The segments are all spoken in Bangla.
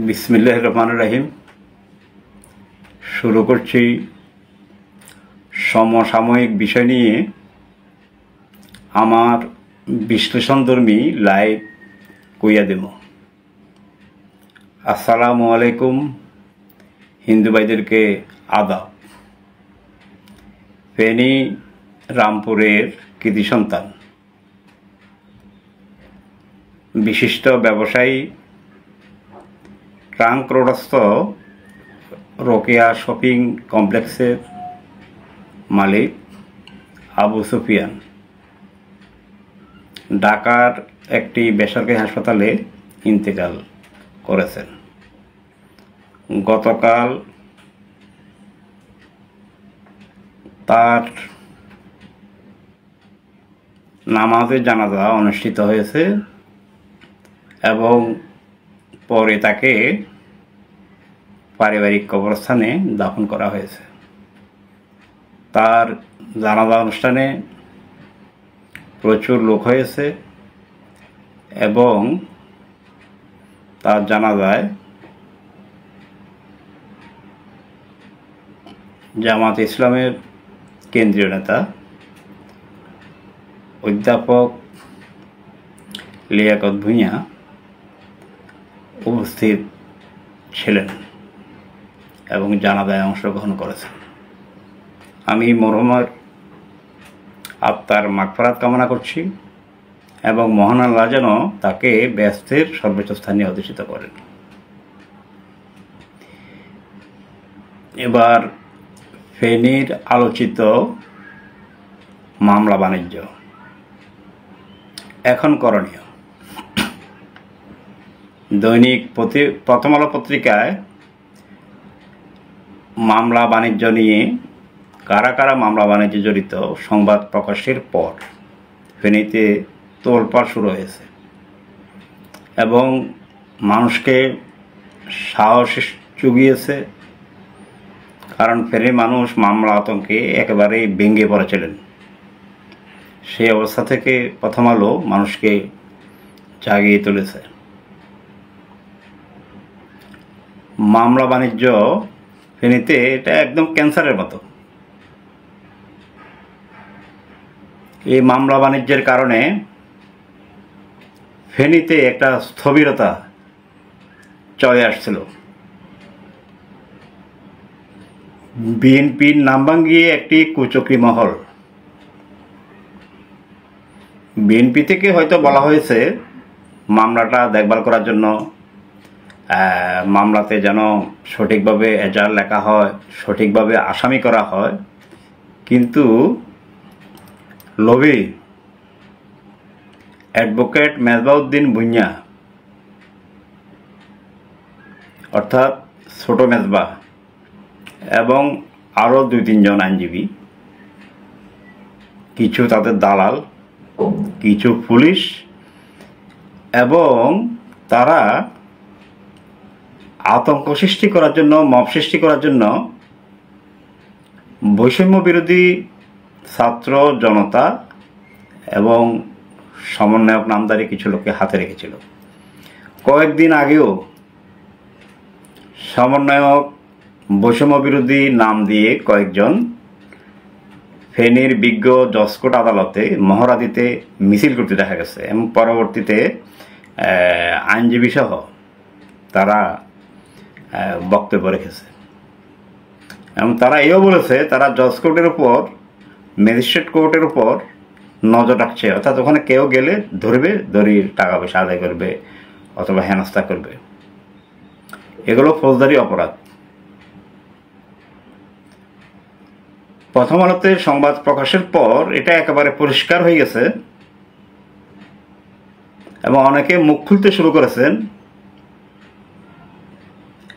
বিসমিল্লাহির রহমানির রহিম। শুরু করছি সমসাময়িক বিষয় নিয়ে আমার বিশ্লেষণধর্মী লাইভ কইয়া দেব। আসসালামু আলাইকুম। হিন্দু ভাইদেরকে আদাব। ফেনী রামপুরের কৃতি সন্তান বিশিষ্ট ব্যবসায়ী ট্রাঙ্ক রোডস্থ রোকেয়া শপিং কমপ্লেক্সের মালিক আবু সুফিয়ান ঢাকার একটি বেসরকারি হাসপাতালে ইন্তেকাল করেছেন। গতকাল তার নামাজে জানাজা অনুষ্ঠিত হয়েছে এবং পরে তাকে পারিবারিক কবরস্থানে দাফন করা হয়েছে। তার জানাজা অনুষ্ঠানে প্রচুর লোক হয়েছে এবং তার জানাজায় জামাত ইসলামের কেন্দ্রীয় নেতা অধ্যাপক লিয়াকত ভূঁইয়া উপস্থিত ছিলেন এবং জানাজায় অংশগ্রহণ করেছেন। আমি মরহুমের আত্মার মাগফিরাত কামনা করছি এবং মহান আল্লাহ যেন তাকে বেহেশতের সর্বোচ্চ স্থানে অধিষ্ঠিত করেন। এবার ফেনীর আলোচিত মামলা বাণিজ্য এখন করণীয়। দৈনিক প্রথম আলো পত্রিকায় মামলা বাণিজ্য নিয়ে কারা কারা মামলা বাণিজ্যে জড়িত সংবাদ প্রকাশের পর ফেনীতে তোলপাড় শুরু হয়েছে এবং মানুষকে সাহস জুগিয়েছে। কারণ ফেনীর মানুষ মামলা আতঙ্কে একেবারেই ভেঙে পড়েছিলেন। সেই অবস্থা থেকে প্রথম আলো মানুষকে জাগিয়ে তুলেছে। মামলা বাণিজ্য ফেনীতে এটা একদম ক্যান্সারের মতো। এই মামলা বাণিজ্যের কারণে ফেনীতে একটা স্থবিরতা চলে আসছিল। বিএনপির নাম ভাঙিয়ে একটি কুচক্রী মহল, বিএনপি থেকে হয়তো বলা হয়েছে মামলাটা দেখভাল করার জন্য, মামলাতে যেন সঠিকভাবে এজাহার লেখা হয়, সঠিকভাবে আসামি করা হয়। কিন্তু লোভী অ্যাডভোকেট মেজবাউদ্দিন ভূঁইয়া অর্থাৎ ছোট মেজবা এবং আরও 2-3 জন আইনজীবী, কিছু তাদের দালাল, কিছু পুলিশ এবং তারা আতঙ্ক সৃষ্টি করার জন্য, মব সৃষ্টি করার জন্য বৈষম্য বিরোধী ছাত্র জনতা এবং সমন্বয়ক নামধারী কিছু লোককে হাতে রেখেছিল। কয়েকদিন আগেও সমন্বয়ক বৈষম্য বিরোধী নাম দিয়ে কয়েকজন ফেনীর বিজ্ঞ জজকোর্ট আদালতে মহড়া দিতে মিছিল করতে দেখা গেছে এবং পরবর্তীতে আইনজীবী সহ তারা বক্তব্য রেখেছে এবং তারা এও বলেছে তারা জজ কোর্টের উপর, ম্যাজিস্ট্রেট কোর্টের উপর নজর রাখছে। অর্থাৎ ওখানে কেউ গেলে ধরবে, ধরিয়ে টাকা পয়সা আদায় করবে অথবা হেনস্থা করবে। এগুলো ফৌজদারি অপরাধ। প্রথম আলোতে সংবাদ প্রকাশের পর এটা একেবারে পরিষ্কার হয়ে গেছে এবং অনেকে মুখ খুলতে শুরু করেছেন।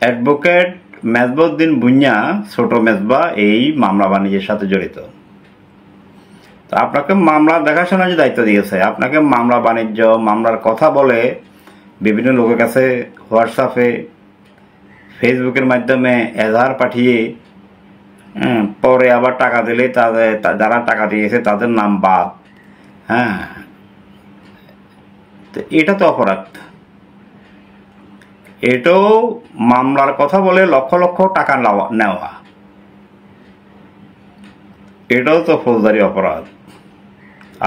অ্যাডভোকেট মেজবাউদ্দিন ভূঁইয়া ছোট মেজবা এই মামলা বাণিজ্যের সাথে জড়িত। তো আপনাকে মামলা দেখাশোনার যে দায়িত্ব দিয়েছে, আপনাকে মামলা বাণিজ্য, মামলার কথা বলে বিভিন্ন লোকের কাছে হোয়াটসঅ্যাপে, ফেসবুকের মাধ্যমে এজাহার পাঠিয়ে পরে আবার টাকা দিলে তাদের, যারা টাকা দিয়েছে তাদের নাম বাদ। তো এটা তো অপরাধ। এটাও মামলার কথা বলে লক্ষ লক্ষ টাকা নেওয়া, এটাও তো ফৌজদারি অপরাধ।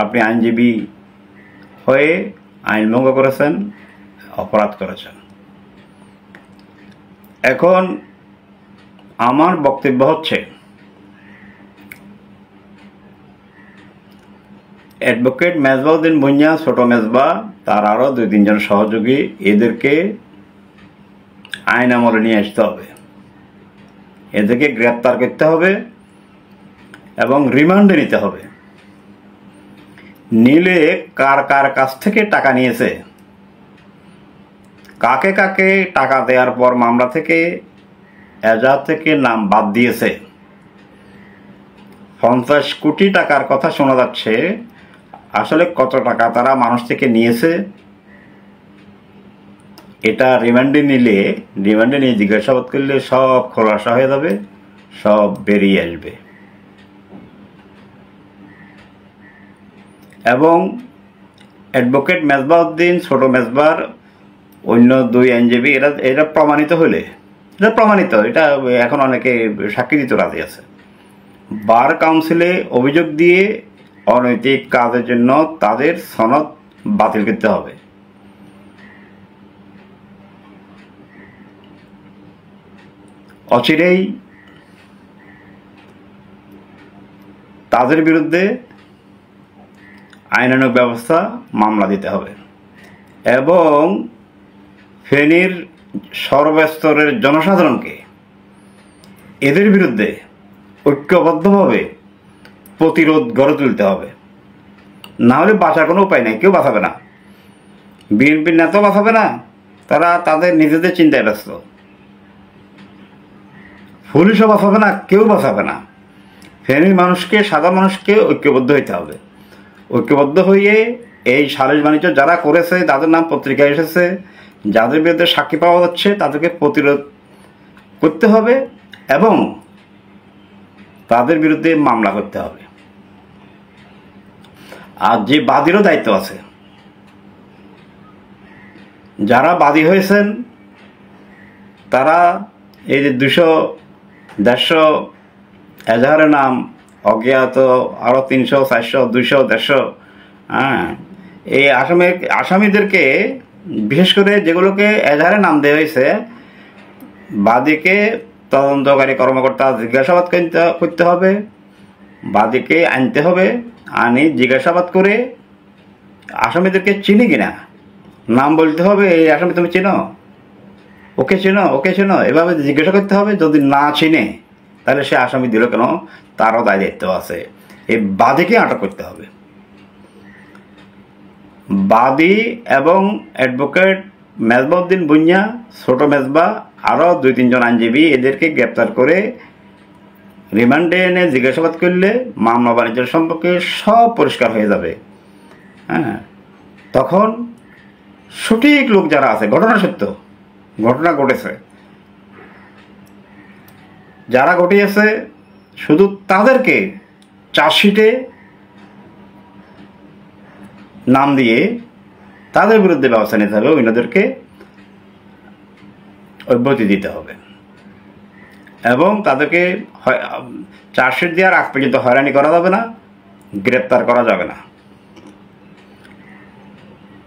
আপনি আইনজীবী হয়ে আইন ভঙ্গ করেছেন, অপরাধ করেছেন। এখন আমার বক্তব্য হচ্ছে, অ্যাডভোকেট মেজবাউদ্দিন ভুঁইয়া, ছোট মেজবা, তার আরও 2-3 জন সহযোগী, এদেরকে আইন আমলে নিয়ে আসতে হবে, এদেরকে গ্রেপ্তার করতে হবে এবং রিমান্ডে নিতে হবে। নিলে কার কার কাছ থেকে টাকা নিয়েছে, কাকে কাকে টাকা দেওয়ার পর মামলা থেকে এজাহার থেকে নাম বাদ দিয়েছে। 50 কোটি টাকার কথা শোনা যাচ্ছে, আসলে কত টাকা তারা মানুষ থেকে নিয়েছে, এটা রিমান্ডে নিয়ে জিজ্ঞাসাবাদ করলে সব খোলাসা হয়ে যাবে, সব বেরিয়ে আসবে। এবং অ্যাডভোকেট মেজবাউদ্দিন, ছোট মেজবার অন্য 2 আইনজীবী, এরা প্রমাণিত হলে, এটা এখন অনেকে সাক্ষী দিতে রাজি আছে, বার কাউন্সিলে অভিযোগ দিয়ে অনৈতিক কাজের জন্য তাদের সনদ বাতিল করতে হবে। অচিরেই তাদের বিরুদ্ধে আইনানুগ ব্যবস্থা, মামলা দিতে হবে এবং ফেনীর সর্বস্তরের জনসাধারণকে এদের বিরুদ্ধে ঐক্যবদ্ধভাবে প্রতিরোধ গড়ে তুলতে হবে। না হলে বাঁচার কোনো উপায় নেই, কেউ বাঁচাবে না, বিএনপির নেতাও বাঁচাবে না, তারা তাদের নিজেদের চিন্তায় ব্যস্ত, পুলিশও বাঁচাবে না, কেউ বাঁচাবে না। ফেনীর মানুষকে, সাধারণ মানুষকে ঐক্যবদ্ধ হইতে হবে। ঐক্যবদ্ধ হয়ে এই সালিশ বাণিজ্য যারা করেছে, তাদের নাম পত্রিকায় এসেছে, যাদের বিরুদ্ধে সাক্ষী পাওয়া যাচ্ছে, তাদেরকে প্রতিরোধ করতে হবে এবং তাদের বিরুদ্ধে মামলা করতে হবে। আর যে বাদীরও দায়িত্ব আছে, যারা বাদী হয়েছেন তারা এই যে 200-150 এজাহারের নাম অজ্ঞাত, আরও 300, 400, 200, 150, এই আসামিদেরকে, বিশেষ করে যেগুলোকে এজাহারে নাম দেওয়া হয়েছে, বাদীকে তদন্তকারী কর্মকর্তা জিজ্ঞাসাবাদ করতে হবে, বাদীকে আনতে হবে, আনি জিজ্ঞাসাবাদ করে আসামিদেরকে চিনি কিনা নাম বলতে হবে, এই আসামি তুমি চিনো, ওকে চেনো, এভাবে জিজ্ঞাসা করতে হবে। যদি না চিনে তাহলে সে আসামি দিল কেন, তারও দায়িত্ব আছে। এই বাদীকে আটক করতে হবে। বাদী এবং অ্যাডভোকেট মেজবাউদ্দিন ভুঁইয়া, ছোট মেজবা, আরও 2-3 জন আইনজীবী, এদেরকে গ্রেপ্তার করে রিমান্ডে এনে জিজ্ঞাসাবাদ করলে মামলা বাণিজ্যের সম্পর্কে সব পরিষ্কার হয়ে যাবে। তখন সঠিক লোক যারা আছে, ঘটনা ঘটেছে, যারা ঘটিয়েছে, শুধু তাদেরকে চার্জশিটে নাম দিয়ে তাদের বিরুদ্ধে ব্যবস্থা নিতে হবে, অন্যদেরকে অব্যাহতি দিতে হবে এবং তাদেরকে চার্জশিট দেওয়ার আগ পর্যন্ত হয়রানি করা যাবে না, গ্রেপ্তার করা যাবে না।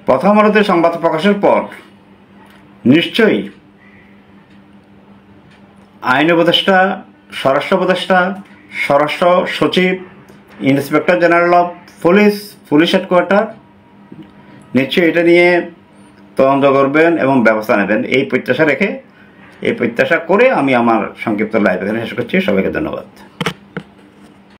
প্রথম আলোতে সংবাদ প্রকাশের পর নিশ্চয়ই আইন উপদেষ্টা, স্বরাষ্ট্র উপদেষ্টা, স্বরাষ্ট্র সচিব, inspector general of police headquarter নিশ্চয়ই এটা নিয়ে তদন্ত করবেন এবং ব্যবস্থা নেবেন, এই প্রত্যাশা করে আমি আমার সংক্ষিপ্ত লাইভ এখানে শেষ করছি। সবাইকে ধন্যবাদ।